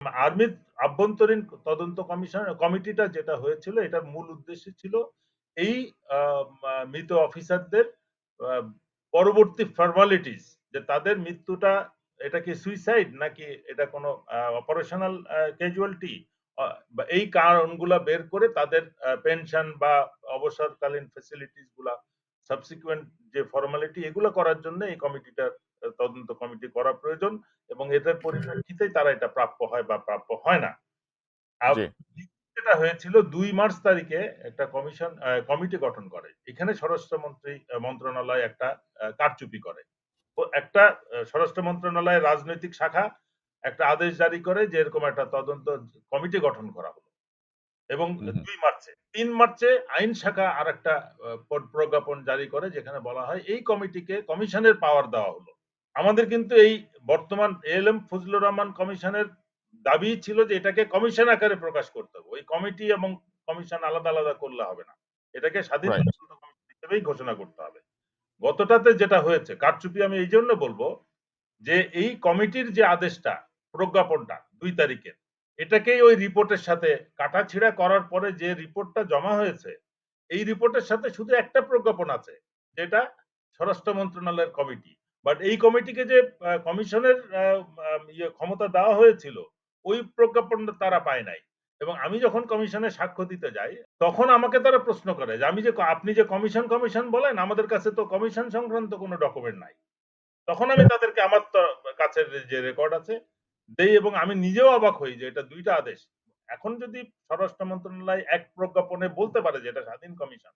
আর্মির আভ্যন্তরীণ তদন্ত কমিটিটা যেটা হয়েছিল এটার মূল উদ্দেশ্য ছিল এই মৃত অফিসারদের পরবর্তী ফর্মালিটিস, যে তাদের মৃত্যুটা এটা কি সুইসাইড নাকি এটা কোনো অপারেশনাল ক্যাজুয়ালিটি, এই কারণগুলা বের করে তাদের পেনশন বা অবসরকালীন ফ্যাসিলিটিস গুলা সাবসিকুয়েন্ট যে ফর্মালিটি এগুলো করার জন্য এই কমিটিটার তদন্ত কমিটি করা প্রয়োজন এবং এটার পরিপ্রেক্ষিতে তারা এটা প্রাপ্য হয় বা প্রাপ্য হয় না। জি। যেটা হয়েছিল 2 মার্চ তারিখে একটা কমিটি গঠন করে। এখানে স্বরাষ্ট্রমন্ত্রী মন্ত্রণালয় একটা কারচুপি করে। একটা স্বরাষ্ট্র মন্ত্রণালয়ের রাজনৈতিক শাখা একটা আদেশ জারি করে যে এরকম একটা তদন্ত কমিটি গঠন করা হলো এবং হুম, হুম। 2 মার্চে 3 মার্চে আইন শাখা আর একটা প্রজ্ঞাপন জারি করে যেখানে বলা হয় এই কমিটিকে কমিশনের পাওয়ার দেওয়া হলো। আমাদের কিন্তু এই বর্তমান এএলএম ফজলুর রহমান কমিশনের দাবি ছিল যে এটাকে কমিশন আকারে প্রকাশ করতে হবে। ওই কমিটি এবং কমিশন আলাদা আলাদা করলে হবে না, এটাকে স্বাধীন রাইট। তদন্ত কমিশন হিসেবেই ঘোষণা করতে হবে। গতটাতে যেটা হয়েছে কারচুপি আমি এই জন্য বলবো যে এই কমিটির যে আদেশটা প্রজ্ঞাপনটা 2 তারিখের এটাকেই ওই রিপোর্টের সাথে কাটাছিড়া করার পরে যে রিপোর্টটা জমা হয়েছে এই রিপোর্টের সাথে শুধু একটা প্রজ্ঞাপন আছে যেটা স্বরাষ্ট্র মন্ত্রণালয়ের কমিটি, বাট এই কমিটিকে যে কমিশনের ক্ষমতা দেওয়া হয়েছিল ওই প্রজ্ঞাপনটা তারা পায় নাই। এবং আমি যখন কমিশনে সাক্ষ্য দিতে যাই তখন আমাকে তারা প্রশ্ন করে যে আমি যে আপনি যে কমিশন কমিশন বলেন আমাদের কাছে তো কমিশন সংক্রান্ত কোনো ডকুমেন্ট নাই। তখন আমি তাদেরকে আমার কাছের যে রেকর্ড আছে দেই এবং আমি নিজেও অবাক হই যে এটা 2টা আদেশ। এখন যদি স্বরাষ্ট্র মন্ত্রণালয় এক প্রজ্ঞাপনে বলতে পারে যে এটা স্বাধীন কমিশন,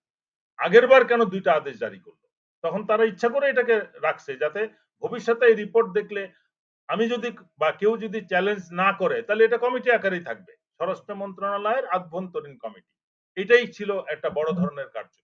আগের বার কেন 2টা আদেশ জারি করলো? তখন তারা ইচ্ছা করে এটাকে রাখছে যাতে ভবিষ্যতে এই রিপোর্ট দেখলে আমি যদি বা কেউ যদি চ্যালেঞ্জ না করে তাহলে এটা কমিটি আকারেই থাকবে। স্বরাষ্ট্র মন্ত্রণালয়ের আভ্যন্তরীণ কমিটি। এটাই ছিল একটা বড় ধরনের কার্য।